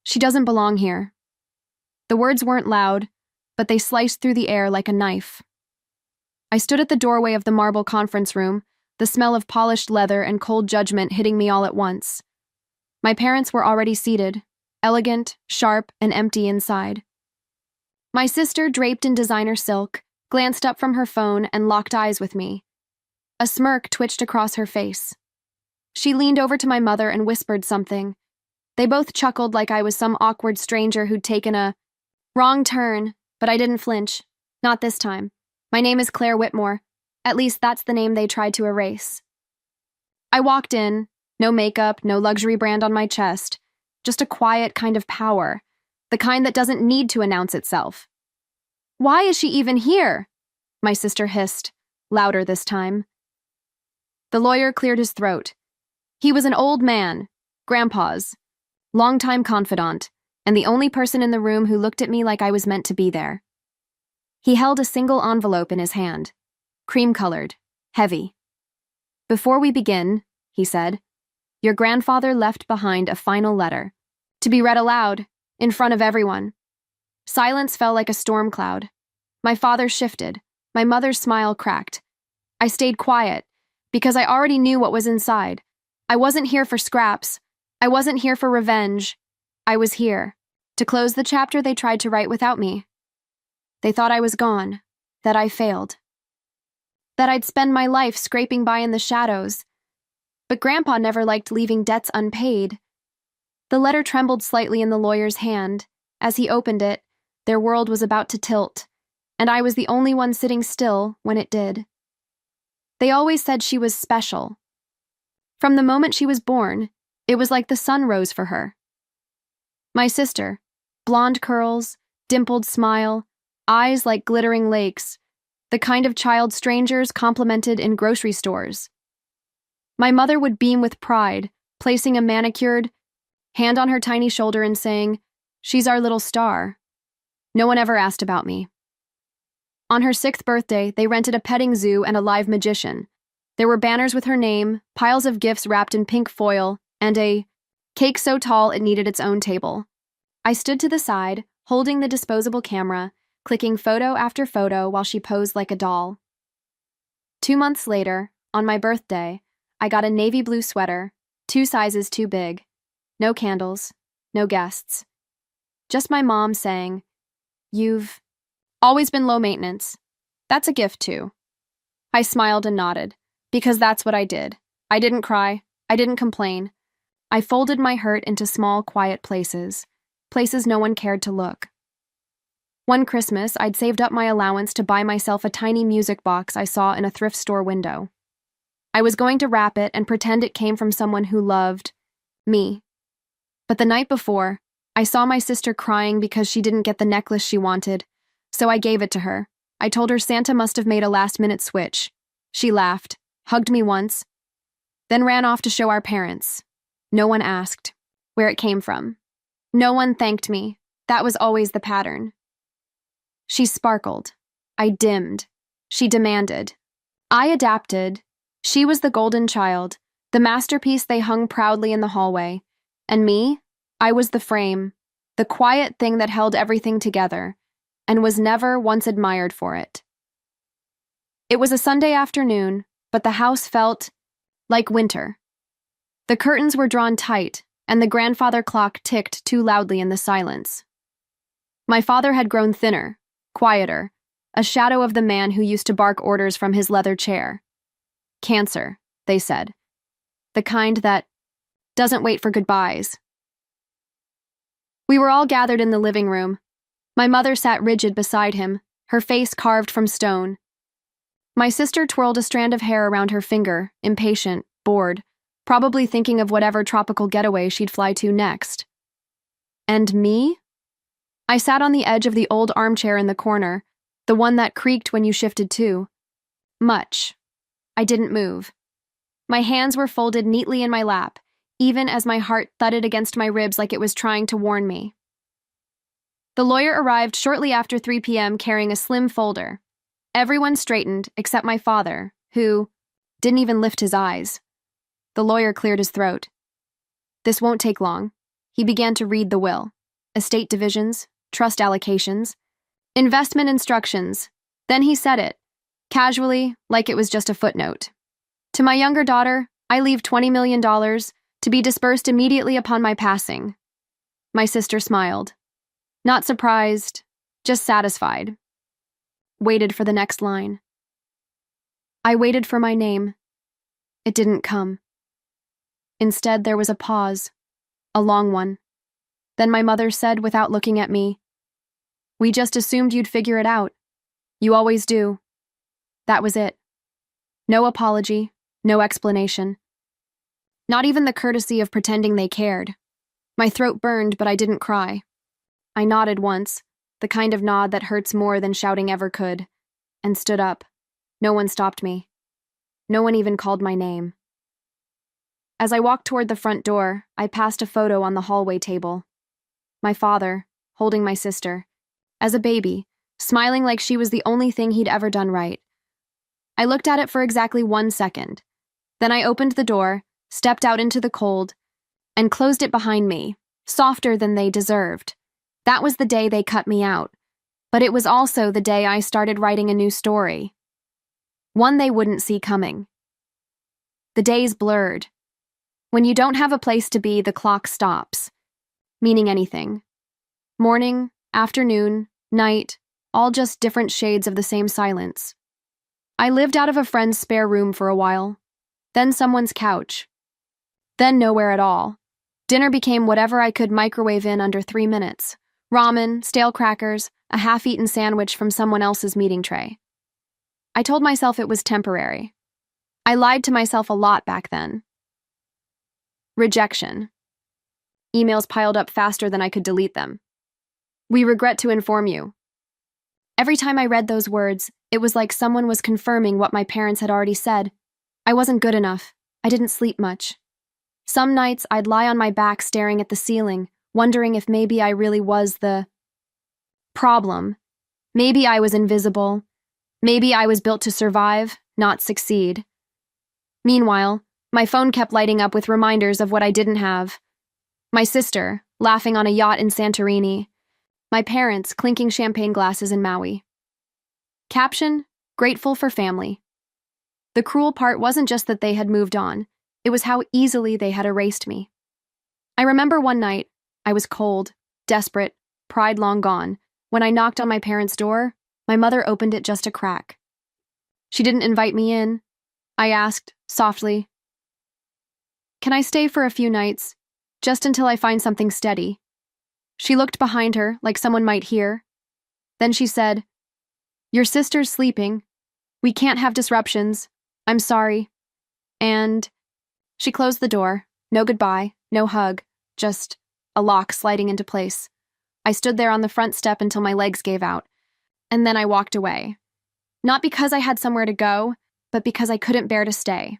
She doesn't belong here." The words weren't loud, but they sliced through the air like a knife. I stood at the doorway of the marble conference room, the smell of polished leather and cold judgment hitting me all at once. My parents were already seated, elegant, sharp, and empty inside. My sister, draped in designer silk, glanced up from her phone and locked eyes with me. A smirk twitched across her face. She leaned over to my mother and whispered something. They both chuckled like I was some awkward stranger who'd taken a wrong turn, but I didn't flinch. Not this time. My name is Claire Whitmore. At least that's the name they tried to erase. I walked in, no makeup, no luxury brand on my chest, just a quiet kind of power, the kind that doesn't need to announce itself. "Why is she even here?" my sister hissed, louder this time. The lawyer cleared his throat. He was an old man, Grandpa's, longtime confidant, and the only person in the room who looked at me like I was meant to be there. He held a single envelope in his hand, cream-colored, heavy. "Before we begin," he said, "your grandfather left behind a final letter, to be read aloud, in front of everyone." Silence fell like a storm cloud. My father shifted. My mother's smile cracked. I stayed quiet, because I already knew what was inside. I wasn't here for scraps. I wasn't here for revenge. I was here to close the chapter they tried to write without me. They thought I was gone, that I failed, that I'd spend my life scraping by in the shadows. But Grandpa never liked leaving debts unpaid. The letter trembled slightly in the lawyer's hand. As he opened it, their world was about to tilt, and I was the only one sitting still when it did. They always said she was special. From the moment she was born, it was like the sun rose for her. My sister, blonde curls, dimpled smile, eyes like glittering lakes, the kind of child strangers complimented in grocery stores. My mother would beam with pride, placing a manicured hand on her tiny shoulder and saying, "She's our little star." No one ever asked about me. On her 6th birthday, they rented a petting zoo and a live magician. There were banners with her name, piles of gifts wrapped in pink foil, and a cake so tall it needed its own table. I stood to the side, holding the disposable camera, clicking photo after photo while she posed like a doll. 2 months later, on my birthday, I got a navy blue sweater, 2 sizes too big. No candles, no guests. Just my mom saying, "You've always been low maintenance. That's a gift too." I smiled and nodded, because that's what I did. I didn't cry. I didn't complain. I folded my hurt into small, quiet places no one cared to look. One Christmas, I'd saved up my allowance to buy myself a tiny music box I saw in a thrift store window. I was going to wrap it and pretend it came from someone who loved me. But the night before, I saw my sister crying because she didn't get the necklace she wanted, so I gave it to her. I told her Santa must have made a last-minute switch. She laughed, hugged me once, then ran off to show our parents. No one asked where it came from. No one thanked me. That was always the pattern. She sparkled. I dimmed. She demanded. I adapted. She was the golden child, the masterpiece they hung proudly in the hallway. And me, I was the frame, the quiet thing that held everything together, and was never once admired for it. It was a Sunday afternoon, but the house felt like winter. The curtains were drawn tight, and the grandfather clock ticked too loudly in the silence. My father had grown thinner, quieter, a shadow of the man who used to bark orders from his leather chair. Cancer, they said. The kind that doesn't wait for goodbyes. We were all gathered in the living room. My mother sat rigid beside him, her face carved from stone. My sister twirled a strand of hair around her finger, impatient, bored, probably thinking of whatever tropical getaway she'd fly to next. And me? I sat on the edge of the old armchair in the corner, the one that creaked when you shifted too. Much. I didn't move. My hands were folded neatly in my lap, even as my heart thudded against my ribs like it was trying to warn me. The lawyer arrived shortly after 3 p.m. carrying a slim folder. Everyone straightened except my father, who didn't even lift his eyes. The lawyer cleared his throat. "This won't take long." He began to read the will. estate divisions, trust allocations, investment instructions. Then he said it, casually, like it was just a footnote. To my younger daughter, I leave $20 million to be dispersed immediately upon my passing. My sister smiled. Not surprised, just satisfied. Waited for the next line. I waited for my name. It didn't come. Instead, there was a pause, a long one. Then my mother said, without looking at me, "We just assumed you'd figure it out. You always do." That was it. No apology, no explanation. Not even the courtesy of pretending they cared. My throat burned, but I didn't cry. I nodded once, the kind of nod that hurts more than shouting ever could, and stood up. No one stopped me. No one even called my name. As I walked toward the front door, I passed a photo on the hallway table. My father, holding my sister, as a baby, smiling like she was the only thing he'd ever done right. I looked at it for exactly 1 second. Then I opened the door, stepped out into the cold, and closed it behind me, softer than they deserved. That was the day they cut me out, but it was also the day I started writing a new story. One they wouldn't see coming. The days blurred. When you don't have a place to be, the clock stops, meaning anything. Morning, afternoon, night, all just different shades of the same silence. I lived out of a friend's spare room for a while, then someone's couch, then nowhere at all. Dinner became whatever I could microwave in under 3 minutes. Ramen, stale crackers, a half-eaten sandwich from someone else's meeting tray. I told myself it was temporary. I lied to myself a lot back then. Rejection. Emails piled up faster than I could delete them. "We regret to inform you." Every time I read those words, it was like someone was confirming what my parents had already said. I wasn't good enough. I didn't sleep much. Some nights I'd lie on my back staring at the ceiling, wondering if maybe I really was the problem. Maybe I was invisible. Maybe I was built to survive, not succeed. Meanwhile, my phone kept lighting up with reminders of what I didn't have. My sister, laughing on a yacht in Santorini. My parents, clinking champagne glasses in Maui. Caption, "Grateful for family." The cruel part wasn't just that they had moved on, it was how easily they had erased me. I remember one night, I was cold, desperate, pride long gone. When I knocked on my parents' door, my mother opened it just a crack. She didn't invite me in. I asked, softly, "Can I stay for a few nights, just until I find something steady?" She looked behind her, like someone might hear. Then she said, "Your sister's sleeping. We can't have disruptions. I'm sorry." And she closed the door. No goodbye, no hug, just a lock sliding into place. I stood there on the front step until my legs gave out, and then I walked away. Not because I had somewhere to go, but because I couldn't bear to stay.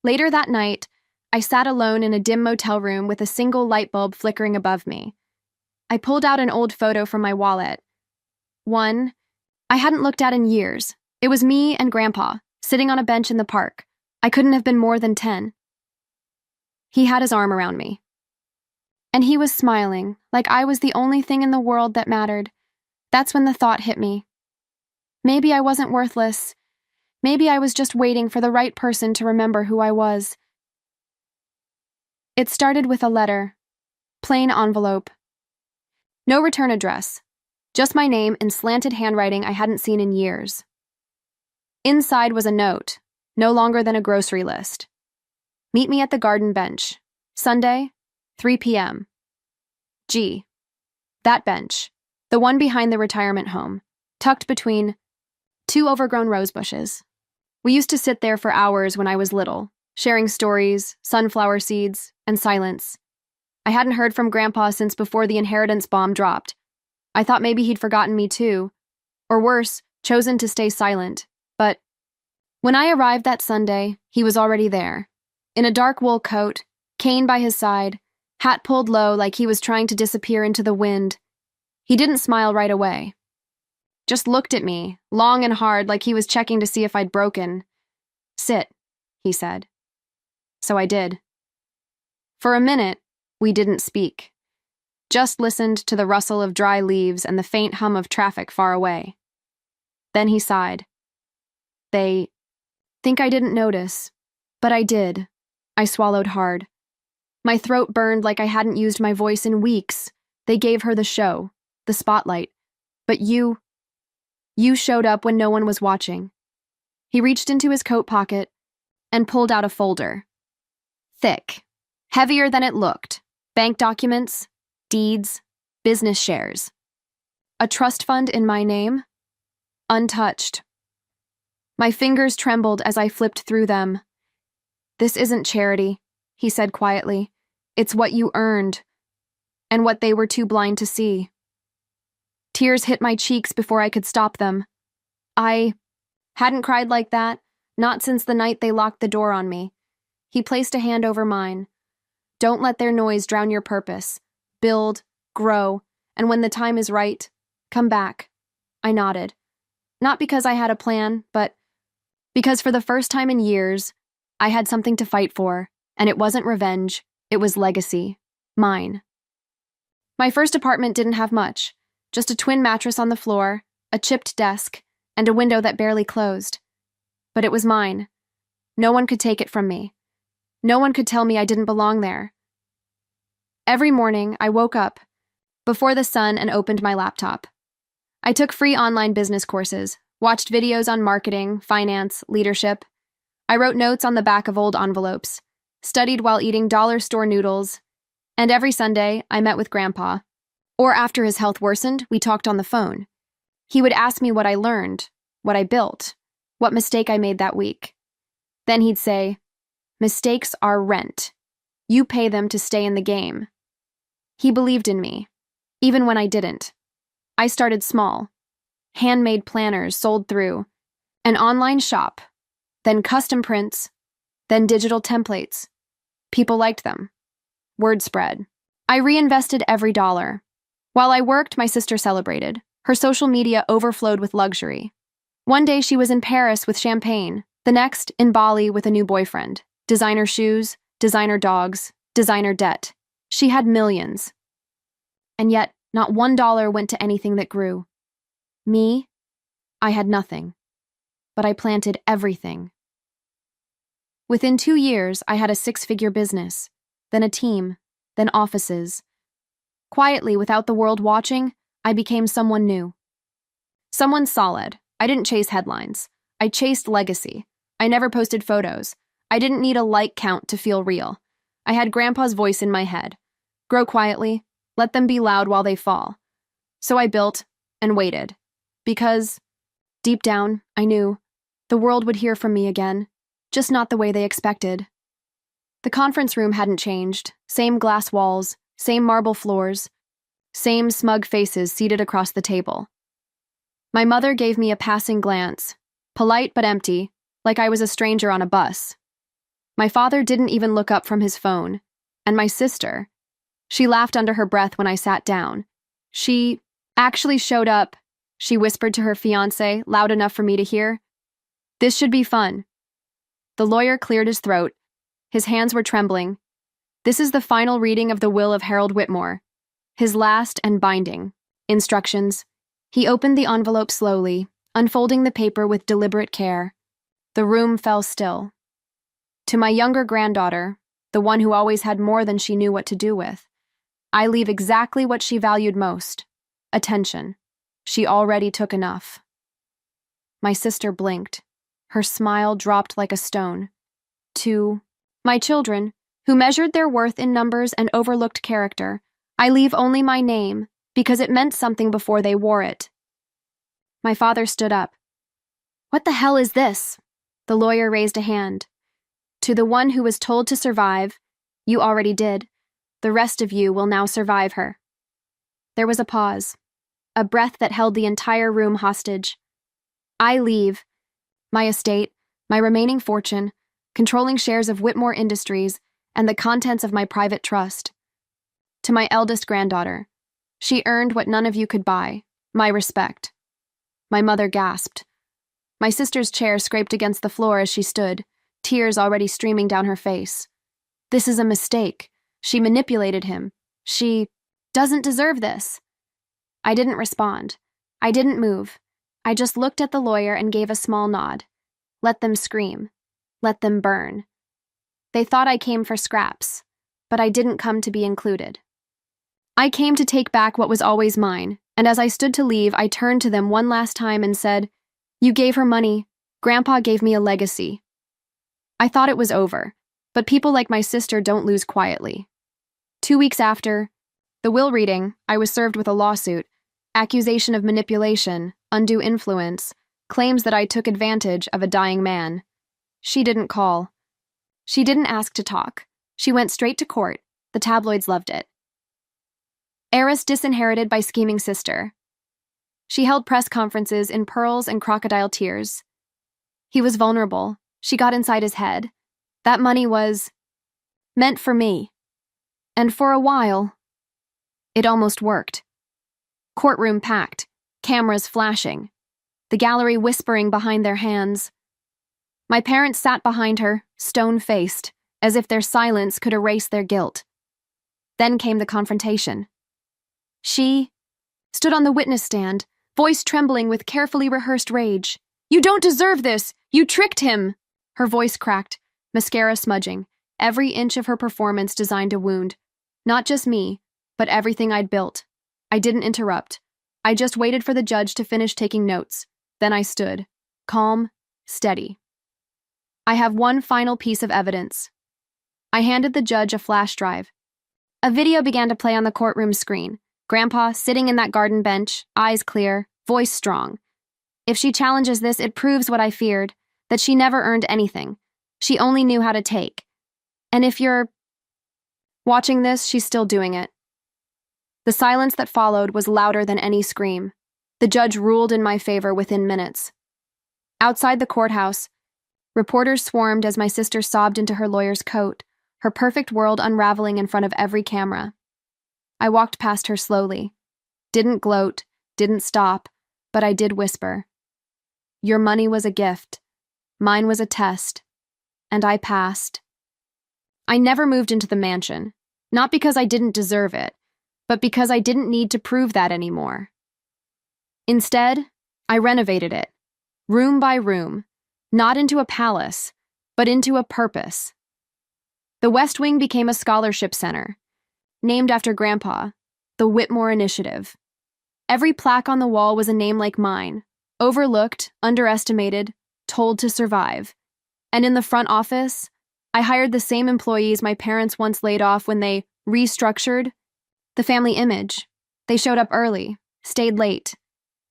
Later that night, I sat alone in a dim motel room with a single light bulb flickering above me. I pulled out an old photo from my wallet. One I hadn't looked at in years. It was me and Grandpa, sitting on a bench in the park. I couldn't have been more than 10. He had his arm around me. And he was smiling, like I was the only thing in the world that mattered. That's when the thought hit me. Maybe I wasn't worthless. Maybe I was just waiting for the right person to remember who I was. It started with a letter. Plain envelope. No return address. Just my name in slanted handwriting I hadn't seen in years. Inside was a note, no longer than a grocery list. Meet me at the garden bench. Sunday, 3 p.m. G. That bench. The one behind the retirement home, tucked between 2 overgrown rose bushes. We used to sit there for hours when I was little, sharing stories, sunflower seeds, and silence. I hadn't heard from Grandpa since before the inheritance bomb dropped. I thought maybe he'd forgotten me too, or worse, chosen to stay silent. But when I arrived that Sunday, he was already there. In a dark wool coat, cane by his side, hat pulled low like he was trying to disappear into the wind. He didn't smile right away. Just looked at me, long and hard, like he was checking to see if I'd broken. "Sit," he said. So I did. For a minute, we didn't speak. just listened to the rustle of dry leaves and the faint hum of traffic far away. Then he sighed. They think I didn't notice, but I did. I swallowed hard. My throat burned like I hadn't used my voice in weeks. They gave her the show, the spotlight. But you showed up when no one was watching. He reached into his coat pocket and pulled out a folder. Thick, heavier than it looked. Bank documents, deeds, business shares. A trust fund in my name? Untouched. My fingers trembled as I flipped through them. This isn't charity, he said quietly. It's what you earned, and what they were too blind to see. Tears hit my cheeks before I could stop them. I hadn't cried like that, not since the night they locked the door on me. He placed a hand over mine. Don't let their noise drown your purpose. Build, grow, and when the time is right, come back. I nodded. Not because I had a plan, but because for the first time in years, I had something to fight for, and it wasn't revenge, it was legacy. Mine. My first apartment didn't have much. Just a twin mattress on the floor, a chipped desk, and a window that barely closed. But it was mine. No one could take it from me. No one could tell me I didn't belong there. Every morning, I woke up before the sun and opened my laptop. I took free online business courses, watched videos on marketing, finance, leadership. I wrote notes on the back of old envelopes, studied while eating dollar store noodles, and every Sunday, I met with Grandpa. Or after his health worsened, we talked on the phone. He would ask me what I learned, what I built, what mistake I made that week. Then he'd say, "Mistakes are rent. You pay them to stay in the game." He believed in me, even when I didn't. I started small. Handmade planners sold through, an online shop, then custom prints, then digital templates. People liked them. Word spread. I reinvested every dollar. While I worked, my sister celebrated. Her social media overflowed with luxury. One day she was in Paris with champagne, the next in Bali with a new boyfriend. Designer shoes, designer dogs, designer debt. She had millions. And yet, not $1 went to anything that grew. Me, I had nothing. But I planted everything. Within 2 years, I had a 6-figure business, then a team, then offices. Quietly, without the world watching, I became someone new. Someone solid. I didn't chase headlines. I chased legacy. I never posted photos. I didn't need a like count to feel real. I had Grandpa's voice in my head. Grow quietly, let them be loud while they fall. So I built and waited. Because, deep down, I knew the world would hear from me again, just not the way they expected. The conference room hadn't changed. Same glass walls, same marble floors, same smug faces seated across the table. My mother gave me a passing glance, polite but empty, like I was a stranger on a bus. My father didn't even look up from his phone. And my sister, she laughed under her breath when I sat down. She actually showed up, she whispered to her fiancé, loud enough for me to hear. This should be fun. The lawyer cleared his throat. His hands were trembling. This is the final reading of the will of Harold Whitmore, his last and binding. Instructions. He opened the envelope slowly, unfolding the paper with deliberate care. The room fell still. To my younger granddaughter, the one who always had more than she knew what to do with, I leave exactly what she valued most: attention. She already took enough. My sister blinked. Her smile dropped like a stone. To my children, who measured their worth in numbers and overlooked character, I leave only my name, because it meant something before they wore it. My father stood up. What the hell is this? The lawyer raised a hand. To the one who was told to survive, you already did. The rest of you will now survive her. There was a pause, a breath that held the entire room hostage. I leave my estate, my remaining fortune, controlling shares of Whitmore Industries, and the contents of my private trust. To my eldest granddaughter, she earned what none of you could buy, my respect. My mother gasped. My sister's chair scraped against the floor as she stood, tears already streaming down her face. This is a mistake. She manipulated him. She doesn't deserve this. I didn't respond. I didn't move. I just looked at the lawyer and gave a small nod. Let them scream. Let them burn. They thought I came for scraps, but I didn't come to be included. I came to take back what was always mine, and as I stood to leave, I turned to them one last time and said, "You gave her money. Grandpa gave me a legacy." I thought it was over, but people like my sister don't lose quietly. 2 weeks after the will reading, I was served with a lawsuit, accusation of manipulation, undue influence, claims that I took advantage of a dying man. She didn't call. She didn't ask to talk. She went straight to court. The tabloids loved it. Heiress disinherited by scheming sister. She held press conferences in pearls and crocodile tears. He was vulnerable. She got inside his head. That money was meant for me. And for a while, it almost worked. Courtroom packed, cameras flashing, the gallery whispering behind their hands. My parents sat behind her, stone-faced, as if their silence could erase their guilt. Then came the confrontation. She stood on the witness stand, voice trembling with carefully rehearsed rage. "You don't deserve this! You tricked him!" Her voice cracked, mascara smudging, every inch of her performance designed to wound. Not just me, but everything I'd built. I didn't interrupt. I just waited for the judge to finish taking notes. Then I stood, calm, steady. "I have one final piece of evidence." I handed the judge a flash drive. A video began to play on the courtroom screen. Grandpa sitting in that garden bench, eyes clear, voice strong. If she challenges this, it proves what I feared, that she never earned anything. She only knew how to take. And if you're watching this, she's still doing it. The silence that followed was louder than any scream. The judge ruled in my favor within minutes. Outside the courthouse, reporters swarmed as my sister sobbed into her lawyer's coat, her perfect world unraveling in front of every camera. I walked past her slowly. Didn't gloat, didn't stop, but I did whisper. "Your money was a gift. Mine was a test. And I passed." I never moved into the mansion, not because I didn't deserve it, but because I didn't need to prove that anymore. Instead, I renovated it, room by room, not into a palace, but into a purpose. The West Wing became a scholarship center, named after Grandpa, the Whitmore Initiative. Every plaque on the wall was a name like mine, overlooked, underestimated, told to survive. And in the front office, I hired the same employees my parents once laid off when they restructured the family image. They showed up early, stayed late.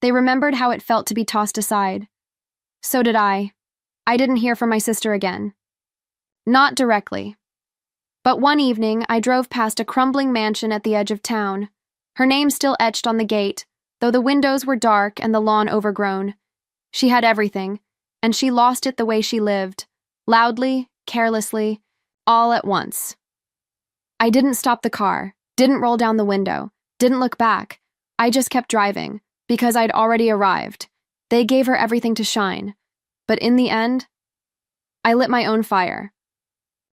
They remembered how it felt to be tossed aside. So did I. I didn't hear from my sister again. Not directly. But one evening, I drove past a crumbling mansion at the edge of town. Her name still etched on the gate, though the windows were dark and the lawn overgrown. She had everything, and she lost it the way she lived, loudly, carelessly, all at once. I didn't stop the car, didn't roll down the window, didn't look back. I just kept driving, because I'd already arrived. They gave her everything to shine. But in the end, I lit my own fire.